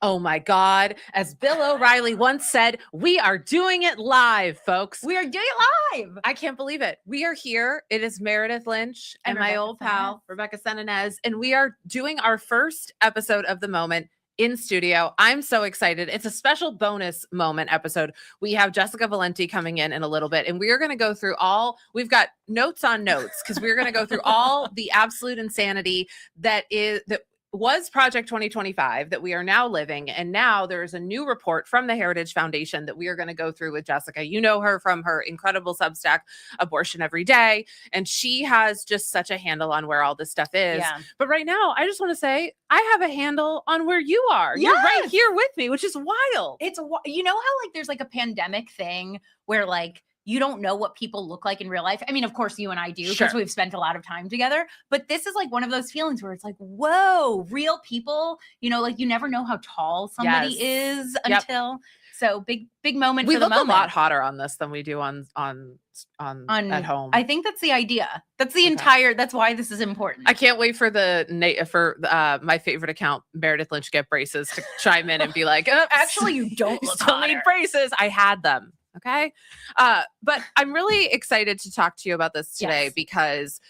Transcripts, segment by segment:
Oh my God. As Bill O'Reilly once said, we are doing it live, folks. We are doing it live. I can't believe it. We are here. It is Meredith Lynch and my old pal, Rebecca Senenez, and we are doing our first episode of The Moment in studio. I'm so excited. It's a special bonus moment episode. We have Jessica Valenti coming in a little bit, and we are going to go through we've got notes on notes because we're going to go through all the absolute insanity that was Project 2025 that we are now living. And now there's a new report from the Heritage Foundation that we are going to go through with Jessica. You know her from her incredible Substack, Abortion Every Day. And she has just such a handle on where all this stuff is. Yeah. But right now, I just want to say, I have a handle on where you are. Yes. You're right here with me, which is wild. It's, you know how like there's like a pandemic thing where like, you don't know what people look like in real life. I mean, of course, you and I do because we've spent a lot of time together. But this is like one of those feelings where it's like, whoa, real people. You know, like you never know how tall somebody is until. So big moment. We for the look moment. a lot hotter on this than we do on at home. I think that's the idea. That's the entire. That's why this is important. I can't wait for my favorite account, Meredith Lynch Get Braces, to chime in and be like, actually, you don't look still need braces. I had them. Okay. But I'm really excited to talk to you about this today because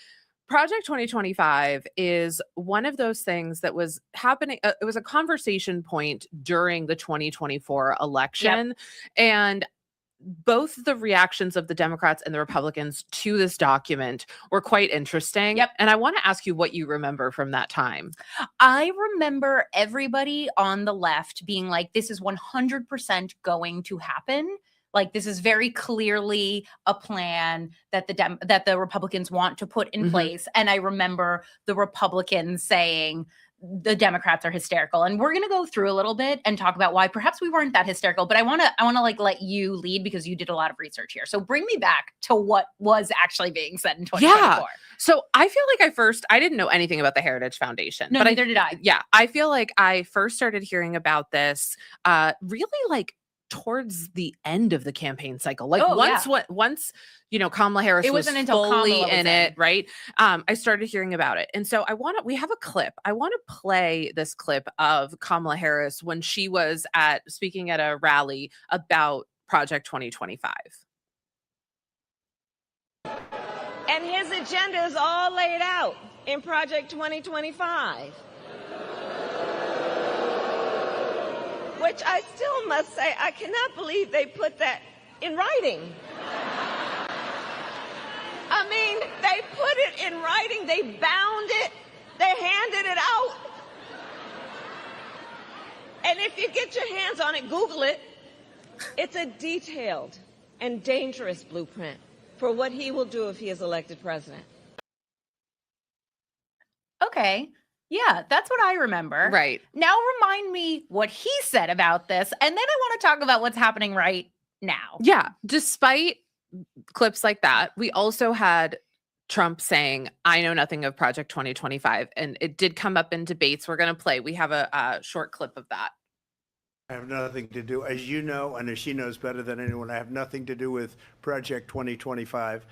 Project 2025 is one of those things that was happening. It was a conversation point during the 2024 election. And both the reactions of the Democrats and the Republicans to this document were quite interesting. And I want to ask you what you remember from that time. I remember everybody on the left being like, this is 100% going to happen. Like this is very clearly a plan that the Republicans want to put in place. And I remember the Republicans saying the Democrats are hysterical. And we're going to go through a little bit and talk about why perhaps we weren't that hysterical. But I want to like let you lead because you did a lot of research here. So bring me back to what was actually being said in 2024. Yeah. So I feel like I didn't know anything about the Heritage Foundation. No, neither did I. Yeah. I feel like I first started hearing about this really like towards the end of the campaign cycle. Like once, you know, Kamala Harris wasn't until fully in it, right? I started hearing about it. And so we have a clip. I want to play this clip of Kamala Harris when she was speaking at a rally about Project 2025. And his agenda is all laid out in Project 2025. Which I still must say, I cannot believe they put that in writing. I mean, they put it in writing, they bound it, they handed it out. And if you get your hands on it, Google it. It's a detailed and dangerous blueprint for what he will do if he is elected president. Okay. Yeah, that's what I remember. Right. Now remind me what he said about this. And then I want to talk about what's happening right now. Yeah. Despite clips like that, we also had Trump saying, I know nothing of Project 2025. And it did come up in debates. We're going to play. We have a short clip of that. I have nothing to do, as you know, and as she knows better than anyone, I have nothing to do with Project 2025.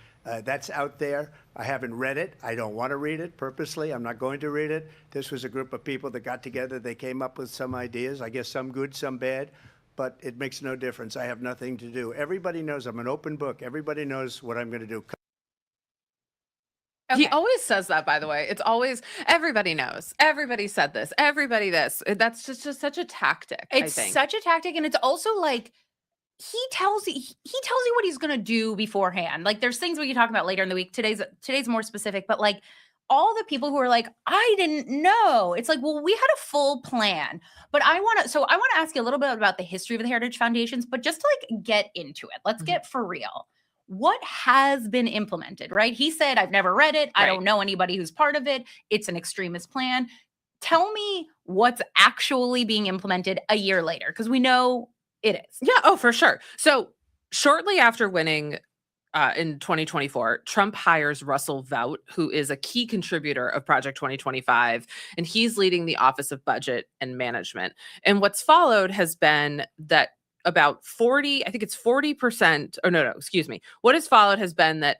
That's out there. I haven't read it. I don't want to read it purposely. I'm not going to read it. This was a group of people that got together. They came up with some ideas, I guess some good, some bad, but it makes no difference. I have nothing to do. Everybody knows I'm an open book. Everybody knows what I'm going to do. Okay. He always says that, by the way. It's always, everybody knows. Everybody said this. Everybody this. That's just such a tactic, I think. Such a tactic. And it's also like, he tells you what he's going to do beforehand. Like there's things we can talk about later in the week. Today's more specific, but like all the people who are like, I didn't know. It's like, well, we had a full plan, but I want to ask you a little bit about the history of the Heritage Foundations, but just to like get into it, let's get for real. what has been implemented, right? He said, I've never read it. I don't know anybody who's part of it. It's an extremist plan. Tell me what's actually being implemented a year later, because we know it is. Yeah. Oh, for sure. So shortly after winning in 2024, Trump hires Russell Vought, who is a key contributor of Project 2025, and he's leading the Office of Budget and Management. And what's followed has been that about 40%, or no, excuse me. What has followed has been that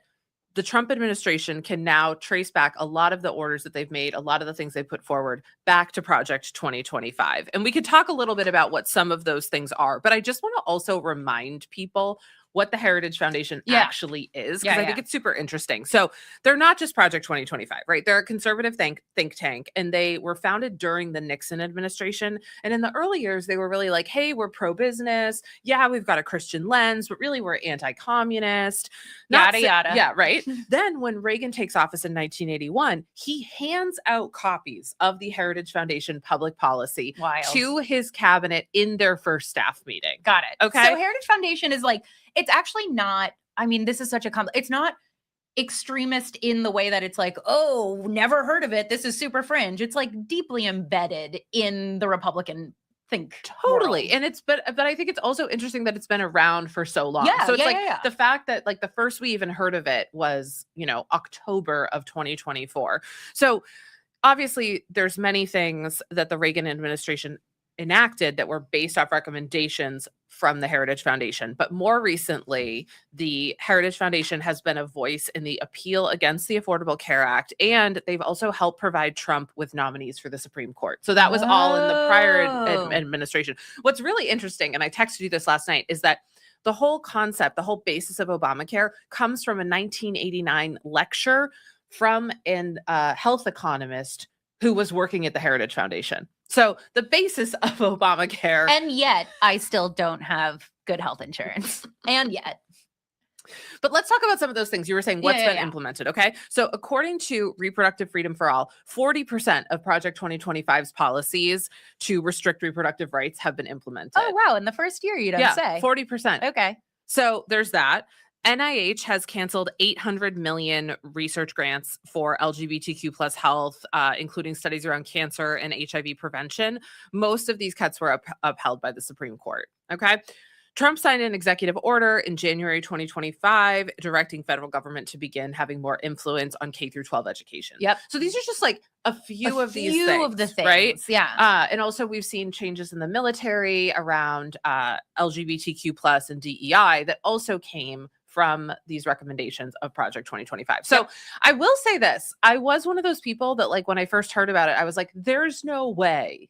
the Trump administration can now trace back a lot of the orders that they've made, a lot of the things they put forward back to Project 2025. And we could talk a little bit about what some of those things are, but I just want to also remind people what the Heritage Foundation actually is, because I think it's super interesting. So they're not just Project 2025, right? They're a conservative think tank, and they were founded during the Nixon administration. And in the early years, they were really like, hey, we're pro-business. Yeah, we've got a Christian lens, but really we're anti-communist. Yada, yada. Yeah, right? Then when Reagan takes office in 1981, he hands out copies of the Heritage Foundation public policy to his cabinet in their first staff meeting. Got it. Okay. So Heritage Foundation is like, it's actually not, I mean, this is such a it's not extremist in the way that it's like, oh, never heard of it. This is super fringe. It's like deeply embedded in the Republican think. Totally. world. And it's, but I think it's also interesting that it's been around for so long. Yeah, so it's the fact that like the first we even heard of it was, October of 2024. So obviously there's many things that the Reagan administration enacted that were based off recommendations from the Heritage Foundation. But more recently, the Heritage Foundation has been a voice in the appeal against the Affordable Care Act, and they've also helped provide Trump with nominees for the Supreme Court. So that was all in the prior administration. What's really interesting, and I texted you this last night, is that the whole concept, the whole basis of Obamacare comes from a 1989 lecture from a health economist who was working at the Heritage Foundation. So the basis of Obamacare. And yet I still don't have good health insurance. And yet. But let's talk about some of those things. You were saying what's been implemented, okay? So according to Reproductive Freedom for All, 40% of Project 2025's policies to restrict reproductive rights have been implemented. Oh, wow. In the first year, you don't say. 40%. Okay. So there's that. NIH has canceled 800 million research grants for LGBTQ plus health, including studies around cancer and HIV prevention. Most of these cuts were upheld by the Supreme Court. Okay. Trump signed an executive order in January 2025 directing federal government to begin having more influence on K through 12 education. Yep. So these are just like a few of these things, right? Yeah. And also we've seen changes in the military around LGBTQ plus and DEI that also came from these recommendations of Project 2025. So I will say this, I was one of those people that like, when I first heard about it, I was like, there's no way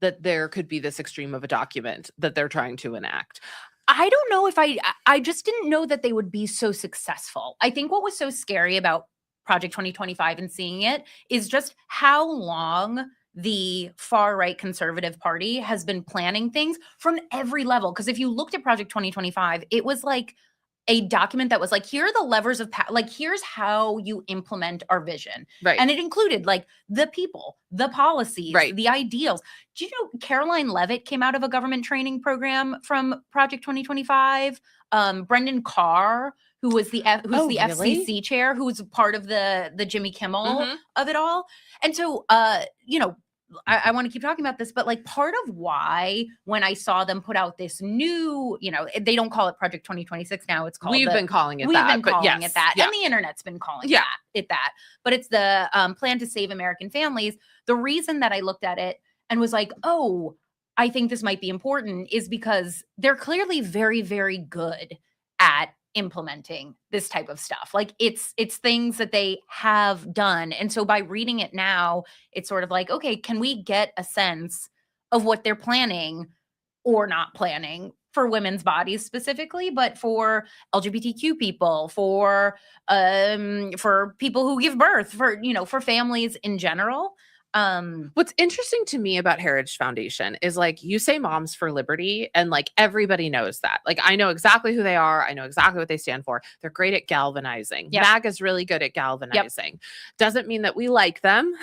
that there could be this extreme of a document that they're trying to enact. I don't know if I just didn't know that they would be so successful. I think what was so scary about Project 2025 and seeing it is just how long the far-right conservative party has been planning things from every level. Because if you looked at Project 2025, it was like a document that was like, here are the levers of power, like here's how you implement our vision. Right. And it included like the people, the policies, the ideals. Do you know Caroline Leavitt came out of a government training program from Project 2025? Brendan Carr, who was the FCC chair, who was part of the Jimmy Kimmel of it all. And so, I want to keep talking about this, but like part of why when I saw them put out this new, they don't call it Project 2026 now, it's called We've been calling it it that. Yeah. And the internet's been calling it that. But it's the Plan to Save American Families. The reason that I looked at it and was like, oh, I think this might be important is because they're clearly very, very good at implementing this type of stuff. Like it's things that they have done. And so by reading it now, it's sort of like, okay, can we get a sense of what they're planning or not planning for women's bodies specifically, but for LGBTQ people, for people who give birth, for families in general. What's interesting to me about Heritage Foundation is like you say Moms for Liberty and like everybody knows that. Like I know exactly who they are. I know exactly what they stand for. They're great at galvanizing. Yep. MAGA's really good at galvanizing. Yep. Doesn't mean that we like them,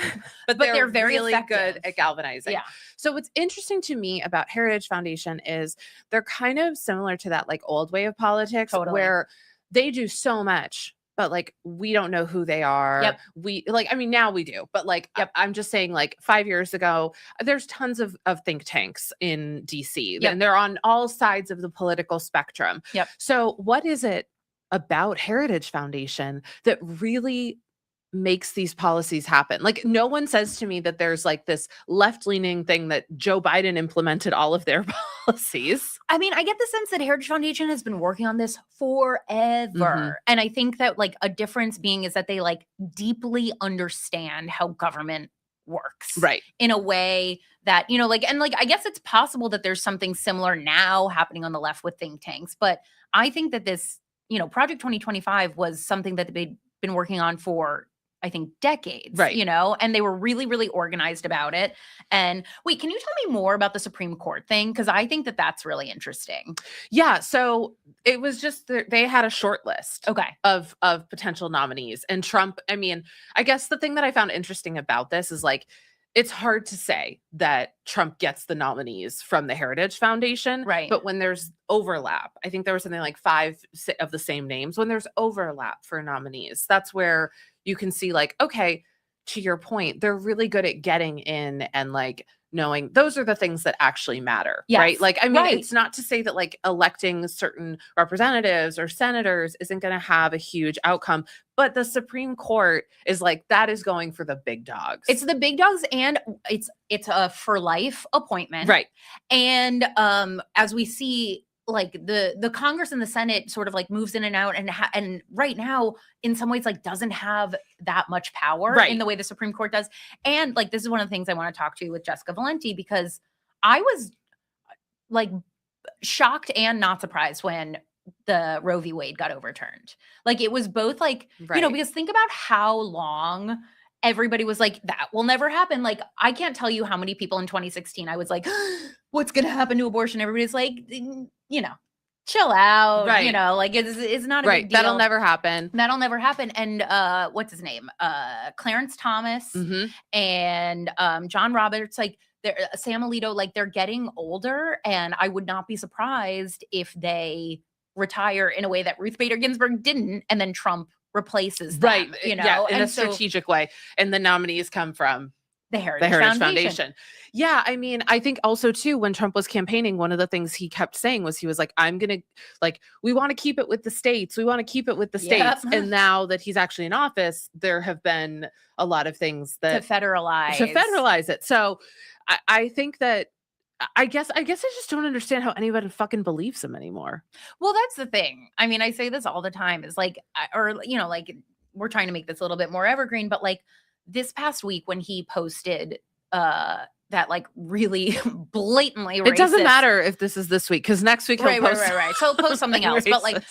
but they're very really good at galvanizing. Yeah. So what's interesting to me about Heritage Foundation is they're kind of similar to that like old way of politics where they do so much, but like we don't know who they are. Yep. We like, I mean, now we do, but like Yep. I'm just saying, like 5 years ago, there's tons of think tanks in DC, Yep. and they're on all sides of the political spectrum. Yep. So what is it about Heritage Foundation that really makes these policies happen? Like, no one says to me that there's like this left-leaning thing that Joe Biden implemented all of their policies. I mean, I get the sense that Heritage Foundation has been working on this forever. And I think that like a difference being is that they like deeply understand how government works. Right. In a way that, you know, like, and like, I guess it's possible that there's something similar now happening on the left with think tanks. But I think that this, you know, Project 2025 was something that they'd been working on for, I think, decades, right? You know, and they were really, really organized about it. And wait, can you tell me more about the Supreme Court thing? Because I think that that's really interesting. Yeah. So it was just they had a short list, of potential nominees, and Trump. I mean, I guess the thing that I found interesting about this is like, it's hard to say that Trump gets the nominees from the Heritage Foundation, right? But when there's overlap, I think there was something like 5 of the same names. When there's overlap for nominees, that's where you can see like, okay, to your point, they're really good at getting in and like knowing those are the things that actually matter, right? Like, I mean, it's not to say that like electing certain representatives or senators isn't going to have a huge outcome, but the Supreme Court is like, that is going for the big dogs. It's the big dogs, and it's a for life appointment, right? And as we see, like the Congress and the Senate sort of like moves in and out, and right now in some ways like doesn't have that much power in the way the Supreme Court does. And like, this is one of the things I want to talk to you with Jessica Valenti, because I was like shocked and not surprised when the Roe v. Wade got overturned. Like, it was both like, you know, because think about how long everybody was like, that will never happen. Like, I can't tell you how many people in 2016 I was like, what's going to happen to abortion? Everybody's like, you know, chill out, you know, like it's not a big deal. That'll never happen. That'll never happen. And what's his name? Clarence Thomas and John Roberts, like Sam Alito, like they're getting older, and I would not be surprised if they retire in a way that Ruth Bader Ginsburg didn't, and then Trump replaces them, you know, in a strategic way. And the nominees come from the Heritage Foundation. Yeah. I mean, I think also too, when Trump was campaigning, one of the things he kept saying was he was like, I'm going to like, we want to keep it with the states. We want to keep it with the states. And now that he's actually in office, there have been a lot of things that to federalize it. So I think that I guess I just don't understand how anybody fucking believes him anymore. Well, that's the thing. I mean, I say this all the time, is like, or, you know, like we're trying to make this a little bit more evergreen, but like this past week when he posted that like really blatantly racist. It doesn't matter if this is this week, because next week he'll post So he'll post something else, but like,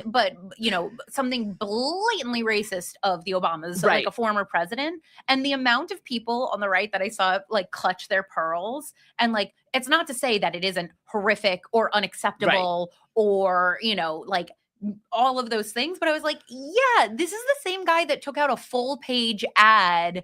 but you know, something blatantly racist of the Obamas, so like a former president, and the amount of people on the right that I saw like clutch their pearls, and like, it's not to say that it isn't horrific or unacceptable or, you know, like all of those things, but I was like, yeah, this is the same guy that took out a full page ad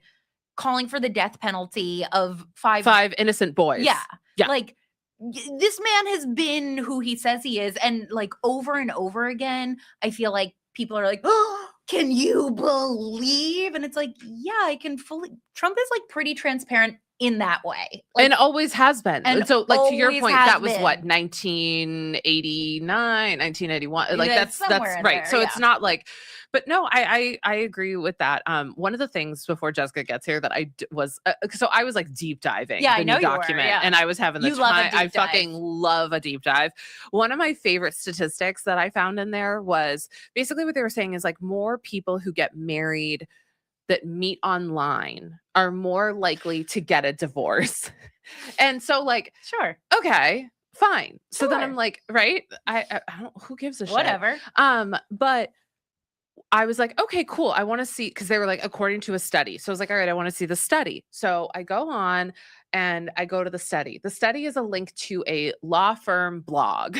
calling for the death penalty of five innocent boys. Yeah. Like, this man has been who he says he is. And like over and over again, I feel like people are like, oh, can you believe? And it's like, yeah, I can fully. Trump is like pretty transparent in that way. Like, and always has been. And so like, to your point, that was been. What, 1989, 1981. Like that's right. There, so it's not like, but no, I agree with that. One of the things before Jessica gets here that I was, so I was like deep diving the new document, and I was having the time. I fucking love a deep dive. One of my favorite statistics that I found in there was basically what they were saying is like, more people who get married that meet online are more likely to get a divorce. And so like, sure. Okay, fine. So then I'm like, right. I don't, who gives a shit? Whatever. But I was like, okay, cool. I want to see, because they were like, according to a study. So I was like, all right, I want to see the study. So I go on and I go to the study. The study is a link to a law firm blog.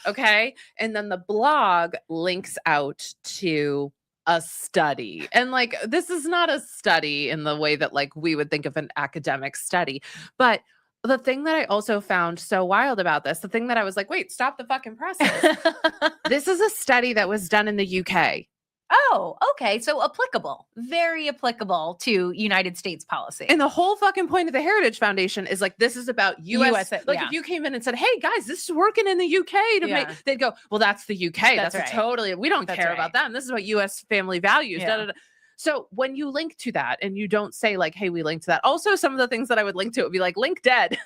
Okay. And then the blog links out to a study. And like, this is not a study in the way that like we would think of an academic study, but The thing that I also found so wild about this, the thing that I was like, wait, stop the fucking presses. This is a study that was done in the UK. Oh, okay. So applicable, very applicable to United States policy. And the whole fucking point of the Heritage Foundation is like, this is about US. Like, yeah. if you came in and said, hey guys, this is working in the UK to make, they'd go, well, that's the UK. That's right. Totally, we don't care about them. This is about US family values. Yeah. Da, da, da. So when you link to that and you don't say like, hey, we linked to that. Also, some of the things that I would link to would be like, link dead.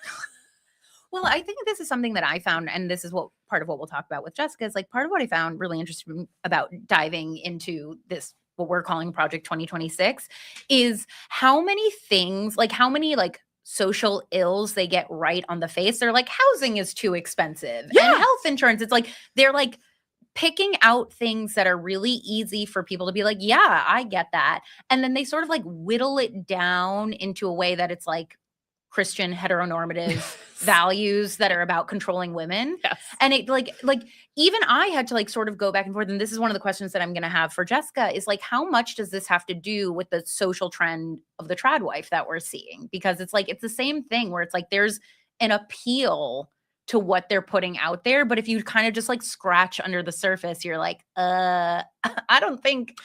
Well, I think this is something that I found, and this is what part of what we'll talk about with Jessica, is like part of what I found really interesting about diving into this, what we're calling Project 2026, is how many things, like how many like social ills they get right on the face. They're like, housing is too expensive and health insurance. It's like, they're like picking out things that are really easy for people to be like, yeah, I get that. And then they sort of like whittle it down into a way that it's like Christian heteronormative values that are about controlling women. Yes. And it like even I had to like sort of go back and forth. And this is one of the questions that I'm going to have for Jessica is like, how much does this have to do with the social trend of the trad wife that we're seeing? Because it's like, it's the same thing where it's like, there's an appeal to what they're putting out there. But if you kind of just like scratch under the surface, you're like, I don't think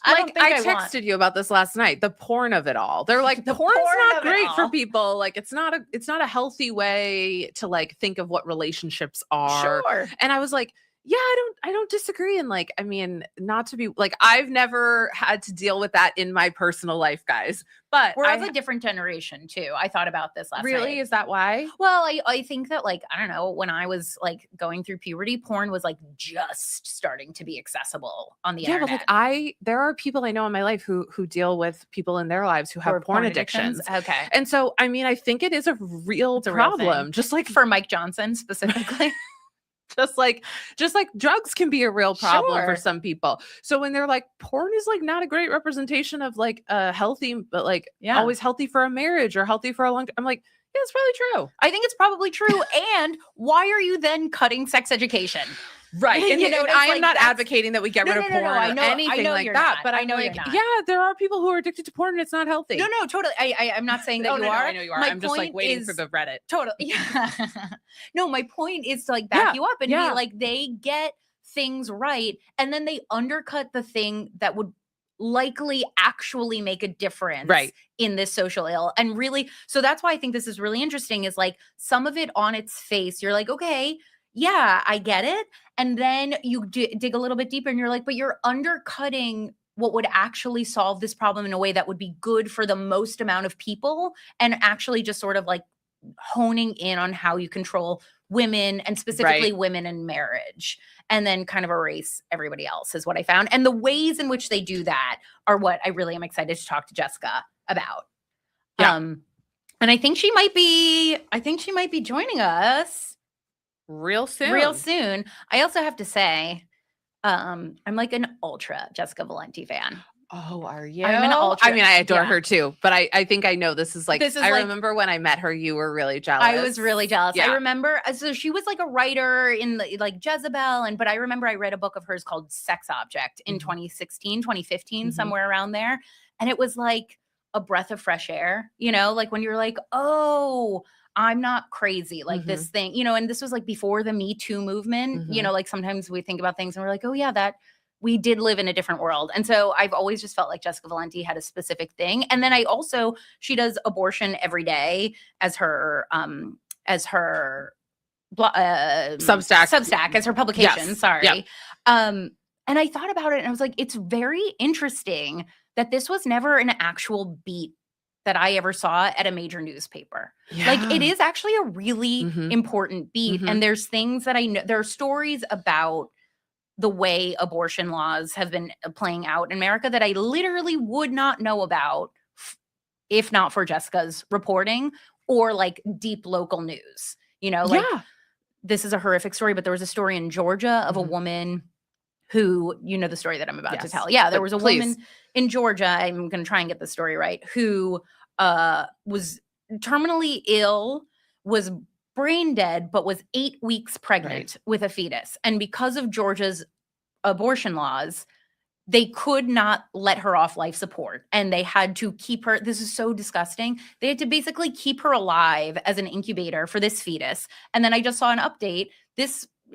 I texted you about this last night, the porn of it all. They're like, porn's not great for people. Like, it's not a healthy way to like think of what relationships are. Sure. And I was like, yeah, I don't disagree. And like, I mean, not to be like, I've never had to deal with that in my personal life, guys. But we're of a different generation too. I thought about this last night. Really? Is that why? Well, I think that like, I don't know, when I was like going through puberty, porn was like just starting to be accessible on the internet. But like there are people I know in my life who deal with people in their lives who have porn addictions. Okay. And so, I mean, I think it is a real problem. Just like for Mike Johnson specifically. Just like drugs can be a real problem for Sure. some people. So when they're like, porn is like not a great representation of like a healthy, but like always healthy for a marriage or healthy for a long time. I'm like, yeah, it's probably true. I think it's probably true. And why are you then cutting sex education? Right. And You know, and it's I am like not that's- advocating that we get rid of no, porn I know- or I anything know like you're that. not. But I I'm know like, you're not. yeah, there are people who are addicted to porn and it's not healthy. No, totally. I'm not saying that Oh, you no, are. I know you are. My I'm just like point waiting is- for the Reddit. Totally. Yeah. No, my point is to like back you up and be like, they get things right. And then they undercut the thing that would likely actually make a difference in this social ill. And really, so that's why I think this is really interesting is like some of it on its face, you're like, okay, yeah, I get it. And then you dig a little bit deeper and you're like, but you're undercutting what would actually solve this problem in a way that would be good for the most amount of people and actually just sort of like honing in on how you control women and specifically women in marriage and then kind of erase everybody else is what I found. And the ways in which they do that are what I really am excited to talk to Jessica about. Yeah. And I think she might be joining us real soon. I also have to say, I'm like an ultra Jessica Valenti fan. Oh, are you? I'm an ultra. I mean, I adore her too, but I think I know this is like, I like, remember when I met her, you were really jealous. I was really jealous. Yeah. I remember, so she was like a writer in the, like Jezebel. But I remember I read a book of hers called Sex Object in 2016, 2015, somewhere around there. And it was like a breath of fresh air, you know, like when you're like, oh, I'm not crazy. Like this thing, you know, and this was like before the Me Too movement, you know, like sometimes we think about things and we're like, oh yeah, that we did live in a different world. And so I've always just felt like Jessica Valenti had a specific thing. And then she does abortion every day as her Substack as her publication. Yes. Sorry. Yep. And I thought about it and I was like, it's very interesting that this was never an actual beat that I ever saw at a major newspaper. Yeah. Like it is actually a really important beat. And there's things that I know, there are stories about the way abortion laws have been playing out in America that I literally would not know about if not for Jessica's reporting or like deep local news. You know, like this is a horrific story, but there was a story in Georgia of a woman who, you know, the story that I'm about to tell. Yeah, there was a woman in Georgia, I'm going to try and get the story right, who was terminally ill, was brain dead, but was 8 weeks pregnant with a fetus. And because of Georgia's abortion laws, they could not let her off life support, and they had to keep her. This is so disgusting. They had to basically keep her alive as an incubator for this fetus. And then I just saw an update.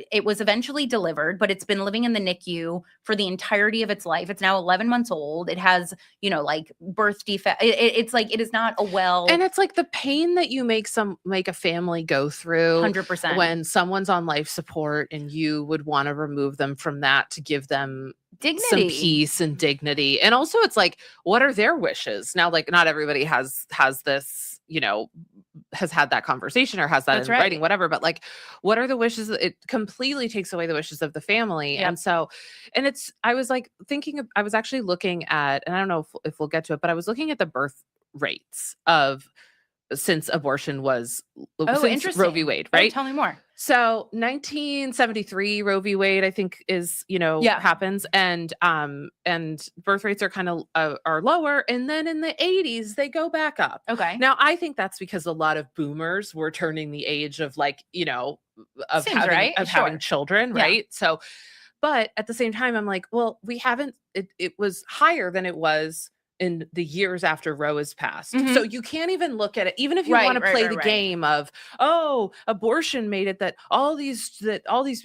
It was eventually delivered, but it's been living in the NICU for the entirety of its life. It's now 11 months old. It has, like birth defect. It's like, it is not a And it's like the pain that you make a family go through 100% when someone's on life support, and you would want to remove them from that to give them dignity, some peace and dignity. And also it's like, what are their wishes? Now, like, not everybody has this, has had that conversation or has that That's in right. writing, whatever, but like, what are the wishes? It completely takes away the wishes of the family. Yep. And so, I was like I was actually looking at, and I don't know if we'll get to it, but I was looking at the birth rates since abortion was since interesting. Roe v. Wade, right? Tell me more. So 1973 Roe v. Wade, I think is, happens, and birth rates are kind of are lower. And then in the 80s, they go back up. Okay. Now, I think that's because a lot of boomers were turning the age of of Seems right. having children. Yeah. Right. So, but at the same time, I'm like, well, it was higher than it was in the years after Roe is passed. Mhm. So you can't even look at it, even if you Right, want to right, play right, the right. game of, abortion made it that all these,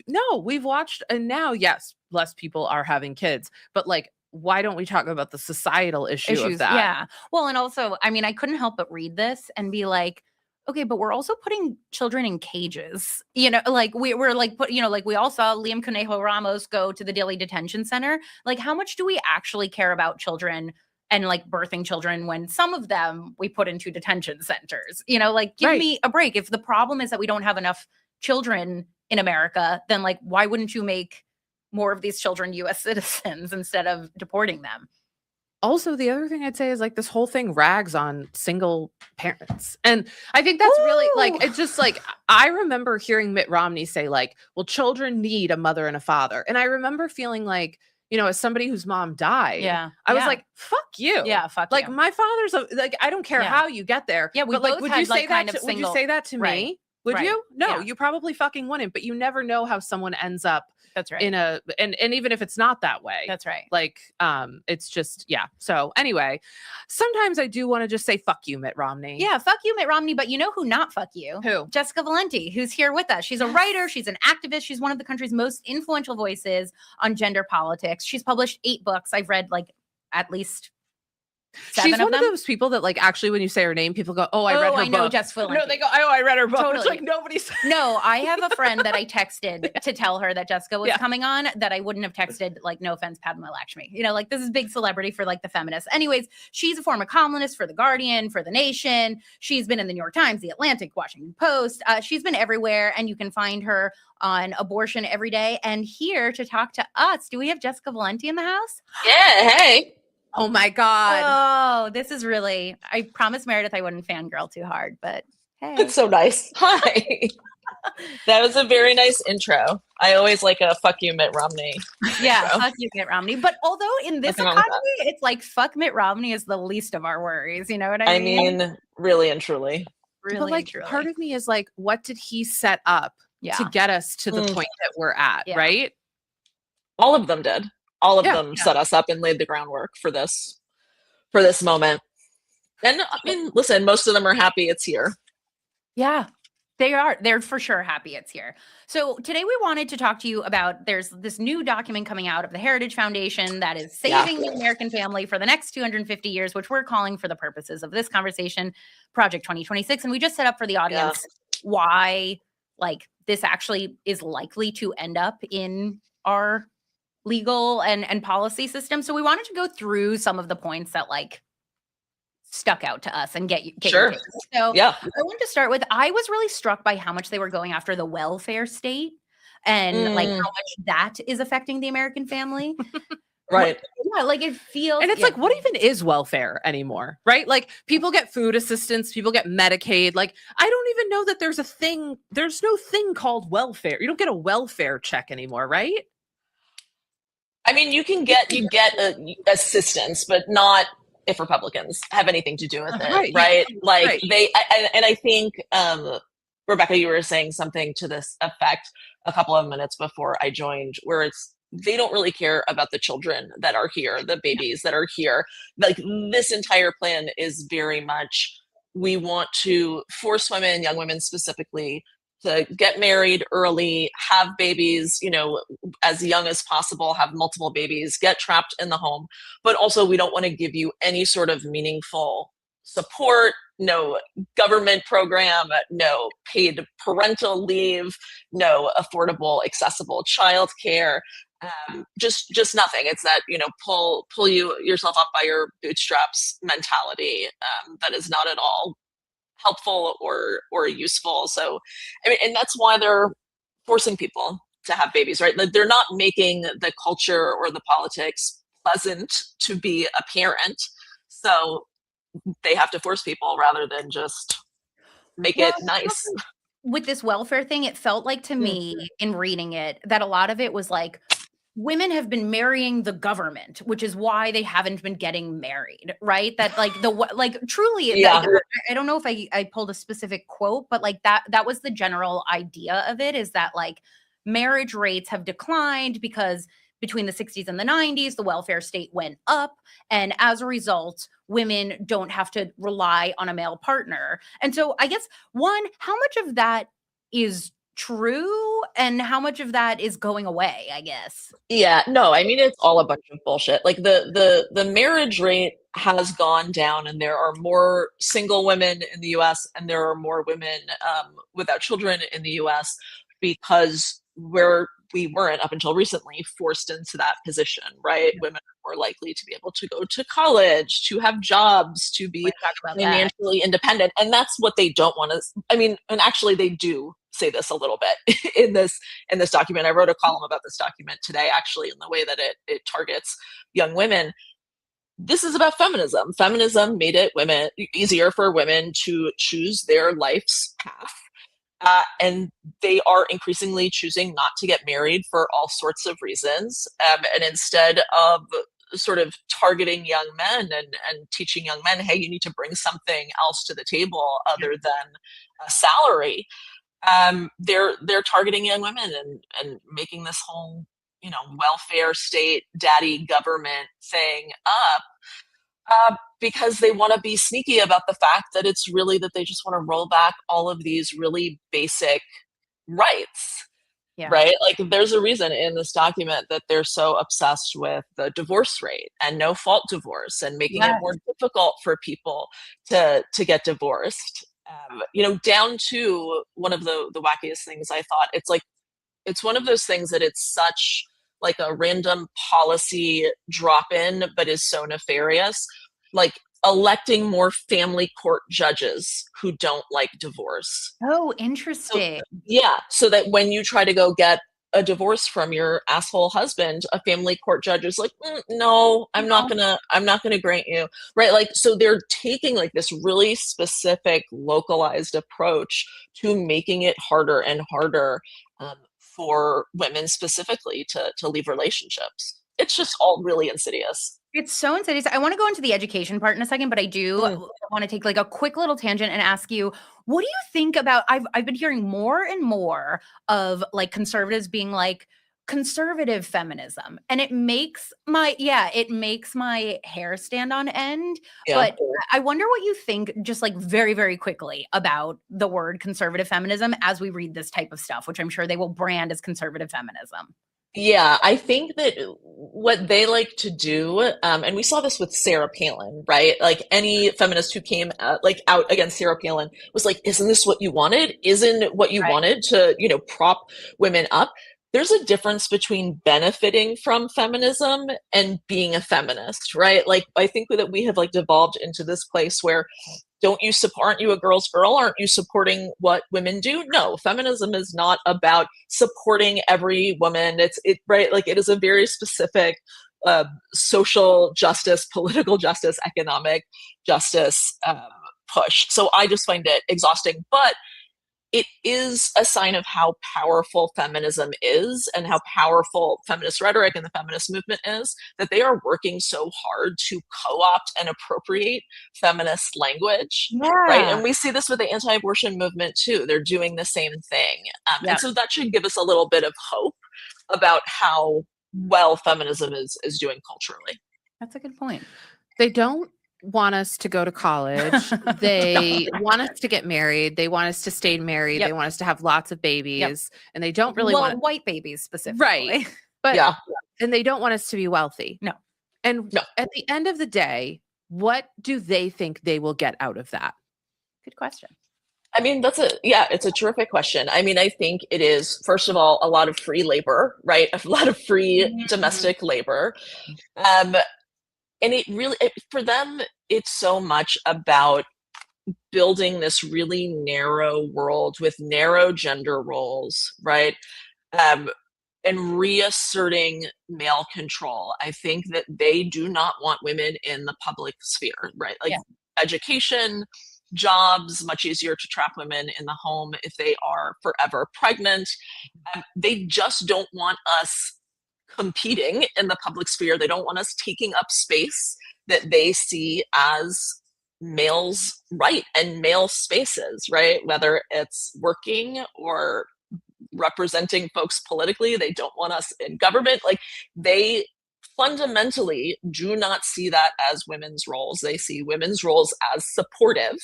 no, we've watched, and now, yes, less people are having kids, but like, why don't we talk about the societal issues of that? Yeah. Well, and also, I mean, I couldn't help but read this and be like, okay, but we're also putting children in cages. Like we're like like we all saw Liam Conejo Ramos go to the Daily Detention Center. Like, how much do we actually care about children and like birthing children when some of them we put into detention centers? Like, give Right. me a break. If the problem is that we don't have enough children in America, then like, why wouldn't you make more of these children US citizens instead of deporting them? Also, the other thing I'd say is like this whole thing rags on single parents. And I think that's really like, Ooh. it's just like, I remember hearing Mitt Romney say like, well, children need a mother and a father. And I remember feeling like, as somebody whose mom died, I was like, fuck you. Yeah, fuck Like you. my father's like, I don't care Yeah. how you get there. Yeah, we but like, both would had, you say like, kind that? of Would you single- say that to Right. me? Would Right. you? No, Yeah. you probably fucking wouldn't. But you never know how someone ends up That's right. and even if it's not that way. That's right. Like, it's just, yeah. So anyway, sometimes I do want to just say, fuck you, Mitt Romney. Yeah, fuck you, Mitt Romney. But you know who not fuck you? Who? Jessica Valenti, who's here with us. She's a writer. She's an activist. She's one of the country's most influential voices on gender politics. She's published 8 books. I've read like at least 7 She's of one them. of those people that like, actually, when you say her name, people go, oh, I read her I know book. Jess Valenti. No, they go, oh, I read her book. It's Totally. like nobody's. No, I have a friend that I texted to tell her that Jessica was Yeah. coming on that I wouldn't have texted, like, no offense, Padma Lakshmi. Like, this is big celebrity for like the feminists. Anyways, she's a former columnist for The Guardian, for The Nation. She's been in the New York Times, The Atlantic, Washington Post. She's been everywhere, and you can find her on Abortion Every Day. And here to talk to us, do we have Jessica Valenti in the house? Yeah, hey. Oh my God. Oh, this is really, I promised Meredith I wouldn't fangirl too hard, but hey. That's so nice. Hi. That was a very nice intro. I always like a fuck you, Mitt Romney. Yeah, intro. fuck you, Mitt Romney. But although in this Nothing wrong with economy, it's like fuck Mitt Romney is the least of our worries. You know what I I mean? mean, really and truly. Really, But like, truly. part of me is like, what did he set up Yeah. to get us to the Mm. point that we're at? Yeah. Right. All of them did. All of Yeah, them yeah. set us up and laid the groundwork for this moment. And I mean, listen, most of them are happy it's here. Yeah, they are. They're for sure happy it's here. So today we wanted to talk to you about, there's this new document coming out of the Heritage Foundation that is saving the American family for the next 250 years, which we're calling, for the purposes of this conversation, Project 2026. And we just set up for the audience why like this actually is likely to end up in our legal and policy system. So we wanted to go through some of the points that like stuck out to us and get your Sure. takes. So Yeah. I want to start with, I was really struck by how much they were going after the welfare state and like how much that is affecting the American family. Right. Yeah, like it feels, And it's like, what even is welfare anymore? Right? Like, people get food assistance, people get Medicaid. Like, I don't even know that there's a thing. There's no thing called welfare. You don't get a welfare check anymore, right? I mean, you get assistance, but not if Republicans have anything to do with it, right? Like I think, Rebecca, you were saying something to this effect a couple of minutes before I joined, where it's they don't really care about the children that are here, the babies that are here. Like, this entire plan is very much, we want to force women, young women specifically, to get married early, have babies, as young as possible, have multiple babies, get trapped in the home. But also, we don't want to give you any sort of meaningful support, no government program, no paid parental leave, no affordable, accessible childcare. Just nothing. It's that, pull yourself up by your bootstraps mentality, that is not at all helpful or useful. So, I mean, and that's why they're forcing people to have babies, right? Like, they're not making the culture or the politics pleasant to be a parent. So they have to force people rather than just make it nice. With this welfare thing, it felt like to me in reading it that a lot of it was like, women have been marrying the government, which is why they haven't been getting married, right? That like truly, Yeah. I don't know if I pulled a specific quote, but like that was the general idea of it, is that like marriage rates have declined because between the 60s and the 90s, the welfare state went up. And as a result, women don't have to rely on a male partner. And so I guess, one, how much of that is true and how much of that is going away, I guess? Yeah, no, I mean, it's all a bunch of bullshit. Like, the marriage rate has gone down, and there are more single women in the US, and there are more women without children in the US, because we weren't, up until recently, forced into that position, right? Yeah. Women are more likely to be able to go to college, to have jobs, to be financially independent. And that's what they don't want to, I mean, and actually they do say this a little bit in this document. I wrote a column about this document today, actually, in the way that it targets young women. This is about feminism. Feminism made it easier for women to choose their life's path. And they are increasingly choosing not to get married for all sorts of reasons. And instead of sort of targeting young men and teaching young men, hey, you need to bring something else to the table other than a salary, they're targeting young women and making this whole, welfare state, daddy government thing up. Because they want to be sneaky about the fact that it's really that they just want to roll back all of these really basic rights, right? Like, there's a reason in this document that they're so obsessed with the divorce rate and no fault divorce and making it more difficult for people to get divorced. Down to one of the wackiest things I thought, it's one of those things that it's such like a random policy drop in, but is so nefarious, like electing more family court judges who don't like divorce. Oh, interesting. So that when you try to go get a divorce from your asshole husband, a family court judge is like, no, I'm not gonna grant you, right? Like, so they're taking like this really specific localized approach to making it harder and harder for women specifically to leave relationships. It's just all really insidious. It's so insidious. I want to go into the education part in a second, but I do want to take like a quick little tangent and ask you, what do you think about, I've been hearing more and more of like conservatives being like, conservative feminism, and it makes my hair stand on end. But I wonder what you think, just like very, very quickly, about the word conservative feminism as we read this type of stuff, which I'm sure they will brand as conservative feminism. Yeah, I think that what they like to do, and we saw this with Sarah Palin, right? Like, any feminist who came out against Sarah Palin was like, isn't this what you wanted? Isn't what you wanted to, prop women up? There's a difference between benefiting from feminism and being a feminist, right? Like, I think that we have like devolved into this place where, aren't you a girl's girl? Aren't you supporting what women do? No, feminism is not about supporting every woman. Right? Like, it is a very specific social justice, political justice, economic justice push. So I just find it exhausting, but it is a sign of how powerful feminism is and how powerful feminist rhetoric and the feminist movement is, that they are working so hard to co-opt and appropriate feminist language, right? And we see this with the anti-abortion movement too. They're doing the same thing. And so that should give us a little bit of hope about how well feminism is doing culturally. That's a good point. They don't want us to go to college. They want us to get married. They want us to stay married. Yep. They want us to have lots of babies. And they don't really want white babies specifically. Right. But Yeah. and they don't want us to be wealthy. No. And No. at the end of the day, what do they think they will get out of that? Good question. I mean, it's a terrific question. I mean, I think it is, first of all, a lot of free labor, right? A lot of free domestic labor. And it really, for them, it's so much about building this really narrow world with narrow gender roles, right? And reasserting male control. I think that they do not want women in the public sphere, right? Like education, jobs, much easier to trap women in the home if they are forever pregnant. They just don't want us competing in the public sphere. They don't want us taking up space that they see as males' right and male spaces, right? Whether it's working or representing folks politically, they don't want us in government. Like, they fundamentally do not see that as women's roles. They see women's roles as supportive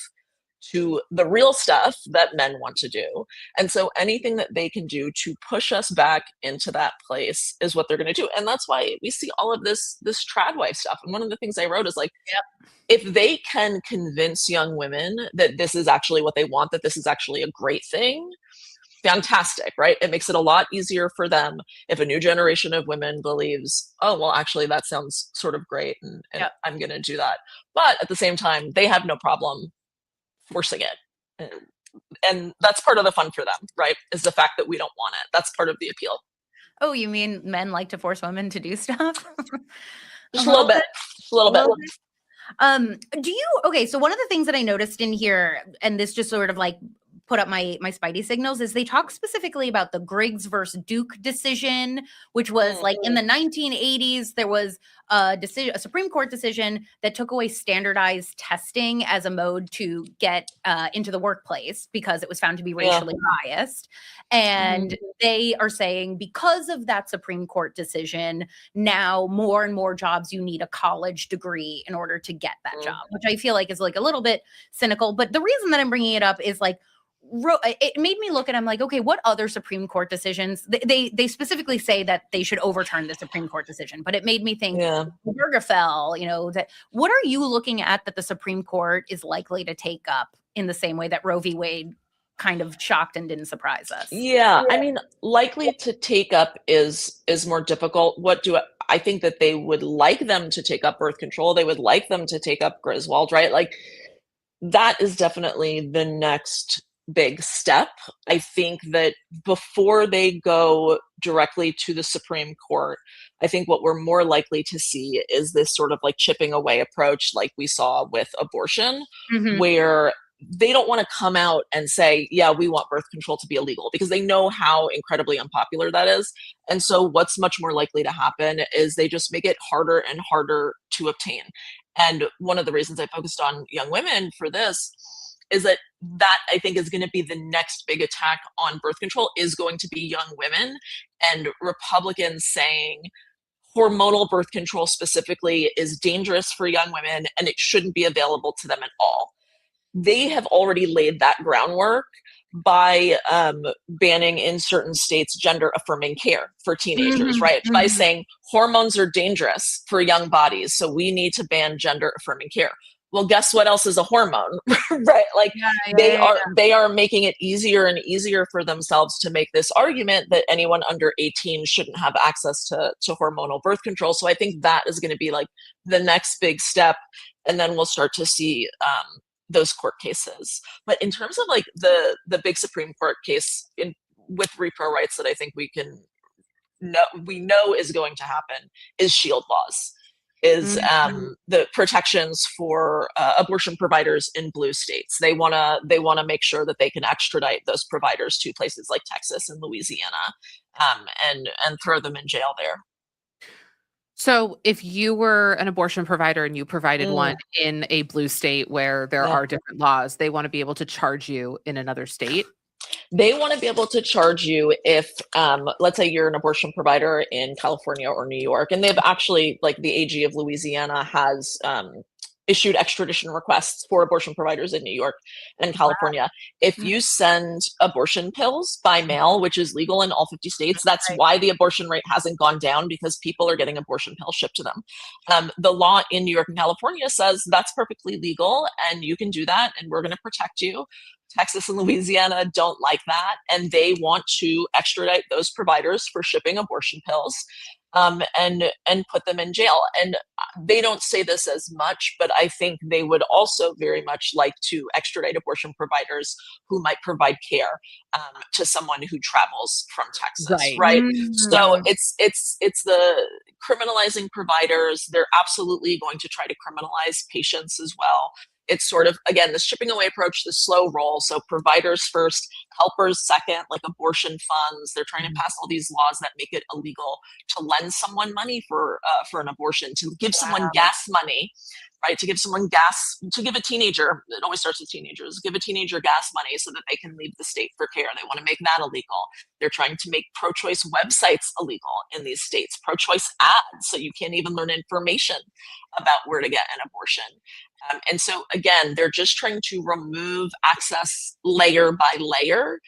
to the real stuff that men want to do. And so anything that they can do to push us back into that place is what they're going to do. And that's why we see all of this trad wife stuff. And one of the things I wrote is like, if they can convince young women that this is actually what they want, that this is actually a great thing, fantastic, right? It makes it a lot easier for them if a new generation of women believes, oh, well, actually, that sounds sort of great, and I'm going to do that. But at the same time, they have no problem forcing it. And that's part of the fun for them, right? Is the fact that we don't want it. That's part of the appeal. Oh, you mean men like to force women to do stuff? Just a little bit. A little bit. Okay, so one of the things that I noticed in here, and this just sort of like put up my spidey signals, is they talk specifically about the Griggs versus Duke decision, which was like in the 1980s. There was a Supreme Court decision that took away standardized testing as a mode to get into the workplace because it was found to be racially biased. And they are saying because of that Supreme Court decision, now more and more jobs, you need a college degree in order to get that job, which I feel like is like a little bit cynical. But the reason that I'm bringing it up is like, it made me look at, I'm like, okay, what other Supreme Court decisions? They specifically say that they should overturn the Supreme Court decision, but it made me think, Obergefell, that what are you looking at that the Supreme Court is likely to take up in the same way that Roe v. Wade kind of shocked and didn't surprise us? Yeah, I mean, likely to take up is more difficult. I think that they would like them to take up birth control. They would like them to take up Griswold, right? Like, that is definitely the next big step. I think that before they go directly to the Supreme Court, I think what we're more likely to see is this sort of like chipping away approach like we saw with abortion, where they don't want to come out and say, yeah, we want birth control to be illegal, because they know how incredibly unpopular that is. And so what's much more likely to happen is they just make it harder and harder to obtain. And one of the reasons I focused on young women for this is that I think is going to be the next big attack on birth control, is going to be young women and Republicans saying hormonal birth control specifically is dangerous for young women and it shouldn't be available to them at all. They have already laid that groundwork by banning in certain states gender affirming care for teenagers, right? By saying hormones are dangerous for young bodies, so we need to ban gender affirming care. Well, guess what else is a hormone, right? Like they are making it easier and easier for themselves to make this argument that anyone under 18 shouldn't have access to hormonal birth control. So I think that is going to be like the next big step. And then we'll start to see those court cases. But in terms of like the big Supreme Court case with repro rights that I think we know is going to happen is shield laws. Is the protections for abortion providers in blue states. They wanna make sure that they can extradite those providers to places like Texas and Louisiana, and throw them in jail there. So if you were an abortion provider and you provided one in a blue state where there are different laws, they want to be able to charge you in another state? They want to be able to charge you if, let's say you're an abortion provider in California or New York, and they've actually, like the AG of Louisiana has issued extradition requests for abortion providers in New York and California. If you send abortion pills by mail, which is legal in all 50 states, that's why the abortion rate hasn't gone down, because people are getting abortion pills shipped to them. The law in New York and California says that's perfectly legal and you can do that and we're going to protect you. Texas and Louisiana don't like that, and they want to extradite those providers for shipping abortion pills, and put them in jail. And they don't say this as much, but I think they would also very much like to extradite abortion providers who might provide care to someone who travels from Texas, right? So it's the criminalizing providers. They're absolutely going to try to criminalize patients as well. It's sort of, again, the shipping away approach, the slow roll. So providers first, helpers second, like abortion funds. They're trying to pass all these laws that make it illegal to lend someone money for an abortion, to give someone gas money, right? To give someone gas, to give a teenager, it always starts with teenagers, give a teenager gas money so that they can leave the state for care. They want to make that illegal. They're trying to make pro-choice websites illegal in these states, pro-choice ads, so you can't even learn information about where to get an abortion. And so, again, they're just trying to remove access layer by layer,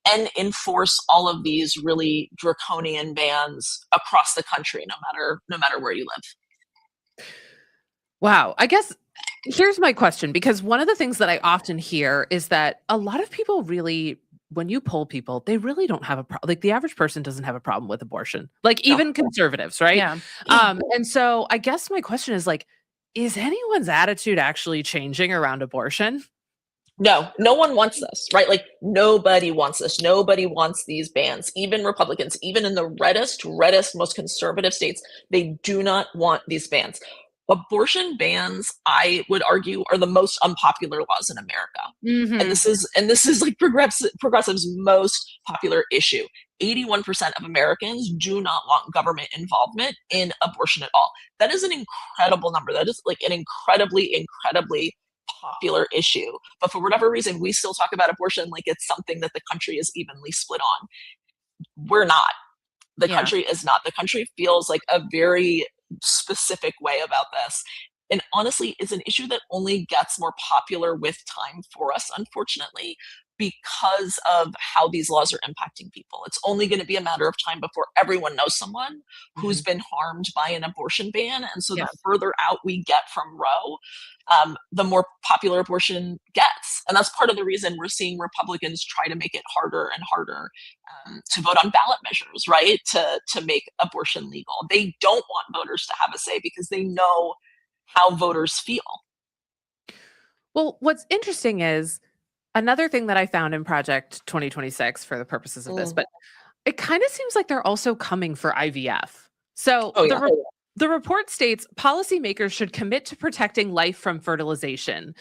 and enforce all of these really draconian bans across the country, no matter where you live. Wow. I guess here's my question, because one of the things that I often hear is that a lot of people really, when you poll people, they really don't have a problem. Like the average person doesn't have a problem with abortion, like even conservatives, right? Yeah. And so I guess my question is like, is anyone's attitude actually changing around abortion? No one wants this, right? Like nobody wants this. Nobody wants these bans. Even Republicans, even in the reddest, most conservative states, they do not want these bans. Abortion bans, I would argue, are the most unpopular laws in America. And this is like progressives' most popular issue. 81% of Americans do not want government involvement in abortion at all. That is an incredible number. That is like an incredibly popular issue. But for whatever reason, we still talk about abortion like it's something that the country is evenly split on. We're not. The country is not. The country feels like a very specific way about this. And honestly, it's an issue that only gets more popular with time for us, unfortunately, because of how these laws are impacting people. It's only going to be a matter of time before everyone knows someone who's been harmed by an abortion ban. And so the further out we get from Roe, the more popular abortion gets. And that's part of the reason we're seeing Republicans try to make it harder and harder to vote on ballot measures, right? To make abortion legal. They don't want voters to have a say because they know how voters feel. Well, what's interesting is another thing that I found in Project 2026 for the purposes of this, but it kind of seems like they're also coming for IVF. So the report states policymakers should commit to protecting life from fertilization.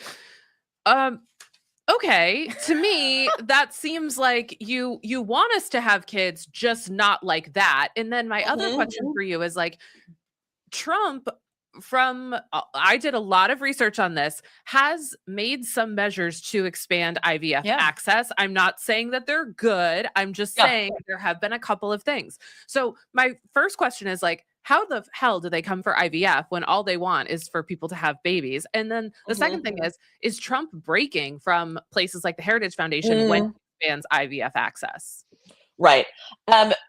Okay, to me, that seems like you want us to have kids, just not like that. And then my other question for you is like, Trump, I did a lot of research on this, has made some measures to expand IVF access. I'm not saying that they're good. I'm just saying there have been a couple of things. So my first question is like, how the hell do they come for IVF when all they want is for people to have babies? And then the second thing is Trump breaking from places like the Heritage Foundation when he expands IVF access? Right.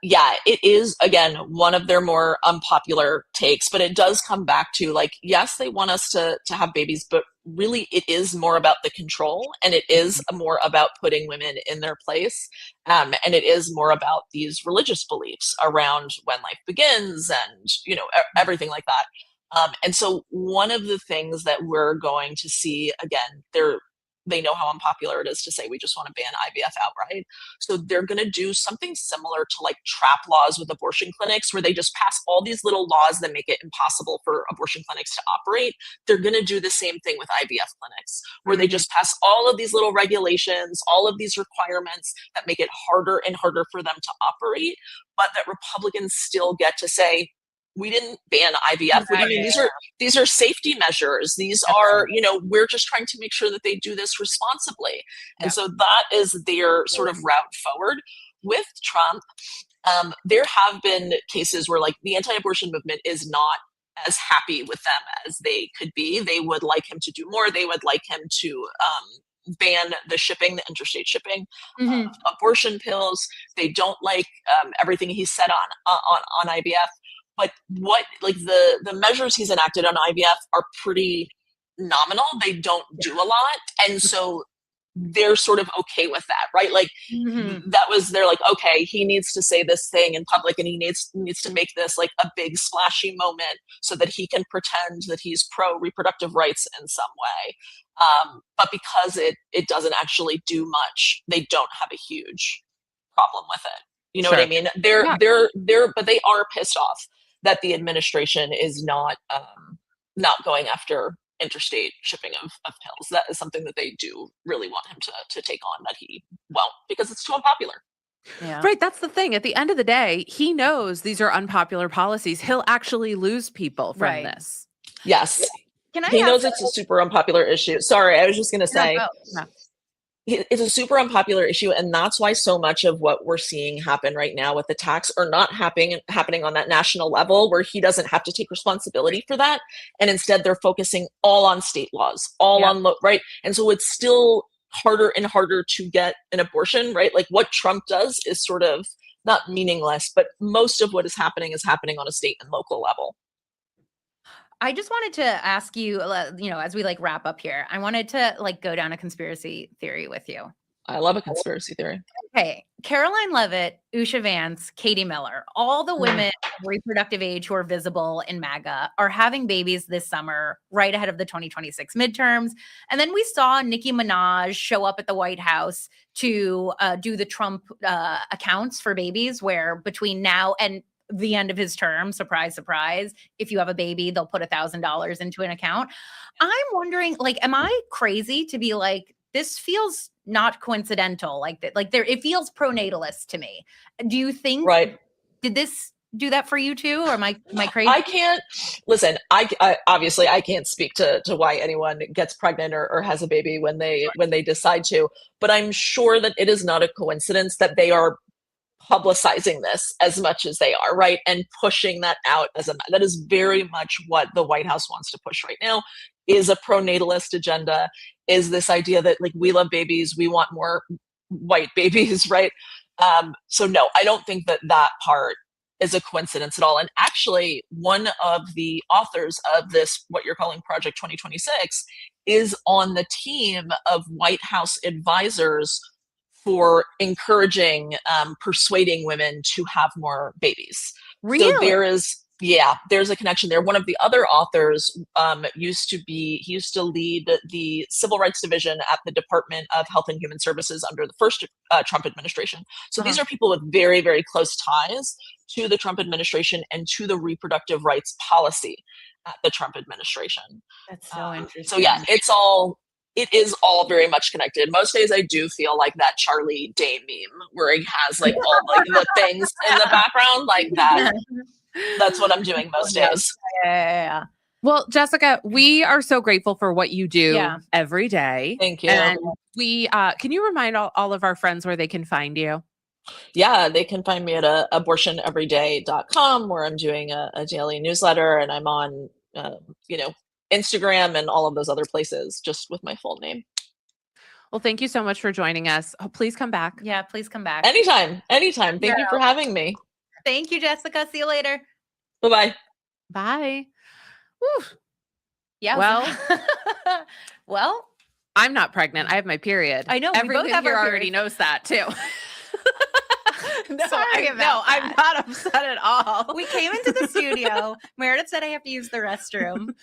Yeah, it is, again, one of their more unpopular takes, but it does come back to like, yes, they want us to have babies, but really it is more about the control, and it is more about putting women in their place. And it is more about these religious beliefs around when life begins and, everything like that. And so one of the things that we're going to see, again, they know how unpopular it is to say we just want to ban IVF outright. So they're going to do something similar to like trap laws with abortion clinics, where they just pass all these little laws that make it impossible for abortion clinics to operate. They're going to do the same thing with IVF clinics, where they just pass all of these little regulations, all of these requirements that make it harder and harder for them to operate, but that Republicans still get to say, we didn't ban IVF. What do you mean? These are safety measures. These are, we're just trying to make sure that they do this responsibly. And so that is their sort of route forward. With Trump, there have been cases where like the anti-abortion movement is not as happy with them as they could be. They would like him to do more. They would like him to ban the shipping, the interstate shipping of abortion pills. They don't like everything he said on IVF. But what like the measures he's enacted on IVF are pretty nominal. They don't do a lot, and so they're sort of okay with that, right? Like they're like, okay, he needs to say this thing in public, and he needs to make this like a big splashy moment so that he can pretend that he's pro reproductive rights in some way. But because it doesn't actually do much, they don't have a huge problem with it. You know what I mean? But they are pissed off that the administration is not going after interstate shipping of pills. That is something that they do really want him to take on, that he won't, because it's too unpopular. Yeah. Right. That's the thing. At the end of the day, he knows these are unpopular policies. He'll actually lose people from this. Yes. He knows it's a super unpopular issue. Sorry, I was just going to say, it's a super unpopular issue, and that's why so much of what we're seeing happen right now with the tax are not happening on that national level, where he doesn't have to take responsibility for that, and instead they're focusing all on state laws, on right, and so it's still harder and harder to get an abortion, right? Like what Trump does is sort of not meaningless, but most of what is happening on a state and local level. I just wanted to ask you, as we like wrap up here, I wanted to like go down a conspiracy theory with you. I love a conspiracy theory. Okay. Caroline Leavitt, Usha Vance, Katie Miller, all the women of reproductive age who are visible in MAGA are having babies this summer, right ahead of the 2026 midterms. And then we saw Nicki Minaj show up at the White House to do the Trump accounts for babies, where between now and the end of his term, surprise, surprise, if you have a baby, they'll put $1,000 into an account. I'm wondering, like, am I crazy to be like, this feels not coincidental, like that, like there, it feels pronatalist to me. Do you think, did this do that for you too? Or am I crazy? I can't listen. I obviously I can't speak to why anyone gets pregnant or has a baby when they decide to, but I'm sure that it is not a coincidence that they are publicizing this as much as they are, right? And pushing that out that is very much what the White House wants to push right now, is a pronatalist agenda, is this idea that like, we love babies, we want more white babies, right? So no, I don't think that part is a coincidence at all. And actually, one of the authors of this, what you're calling Project 2026, is on the team of White House advisors for encouraging, persuading women to have more babies. Really? So there's a connection there. One of the other authors used to lead the Civil Rights Division at the Department of Health and Human Services under the first Trump administration. So these are people with very, very close ties to the Trump administration and to the reproductive rights policy at the Trump administration. That's so interesting. So yeah, it is all very much connected. Most days I do feel like that Charlie Day meme where he has like all like the things in the background, like that. That's what I'm doing most days. Yeah. Well, Jessica, we are so grateful for what you do every day. Thank you. And we can you remind all of our friends where they can find you? Yeah, they can find me at abortioneveryday.com, where I'm doing a daily newsletter, and I'm on Instagram and all of those other places just with my full name. Well, thank you so much for joining us. Oh, please come back. Yeah, please come back. Anytime. Thank you for having me. Thank you, Jessica. See you later. Bye-bye. Bye. Woo. Yeah. Well, I'm not pregnant. I have my period. I know. Everyone here already knows that too. I'm not upset at all. We came into the studio. Meredith said I have to use the restroom.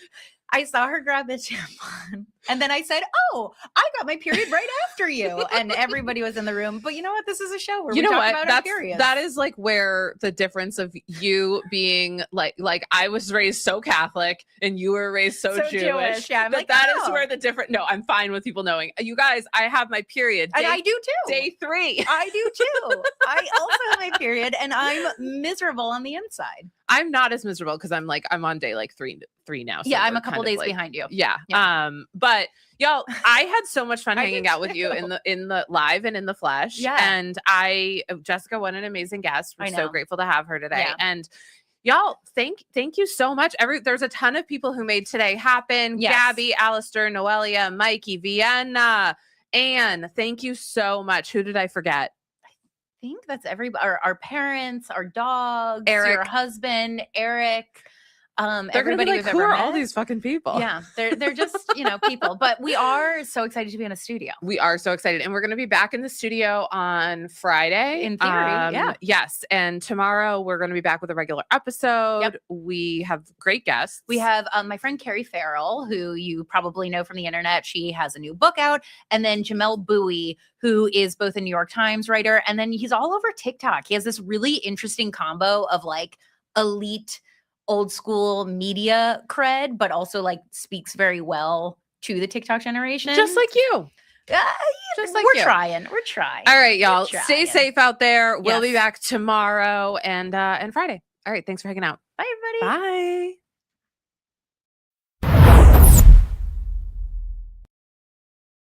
I saw her grab a tampon, and then I said, "Oh, I got my period right after you." And everybody was in the room. But you know what? This is a show where we talk about our periods. That is like where the difference of you being like I was raised so Catholic and you were raised so Jewish. Yeah, I'm that is where the difference. No, I'm fine with people knowing. You guys, I have my period. And I do too. Day 3. I do too. I also have my period, and I'm miserable on the inside. I'm not as miserable because I'm on day like three now. So Yeah, I'm we're a couple kind of days like- behind you. Yeah. Yeah. But y'all, I had so much fun I hanging did out with you too. in the live and in the flesh. Yeah. And Jessica, what an amazing guest. We're I so know. grateful to have her today. Yeah. And y'all, thank you so much. There's a ton of people who made today happen. Yes. Gabby, Alistair, Noelia, Mikey, Vienna, Anne. Thank you so much. Who did I forget? I think that's everybody. Our parents, our dogs, Eric. your husband, Eric. They're gonna be Everybody like, we've who ever are all met. these fucking people? Yeah, they're just people. But we are so excited to be in a studio. We are so excited. And we're going to be back in the studio on Friday. In theory, yeah. Yes. And tomorrow we're going to be back with a regular episode. Yep. We have great guests. We have my friend Carrie Farrell, who you probably know from the internet. She has a new book out. And then Jamel Bowie, who is both a New York Times writer. And then he's all over TikTok. He has this really interesting combo of like elite old school media cred, but also like speaks very well to the TikTok generation. just like you. Just like we're you. trying. We're trying. All right, y'all. We're Stay trying. safe out there. We'll be Yes. back tomorrow and Friday. All right. Thanks for hanging out. Bye, everybody. Bye.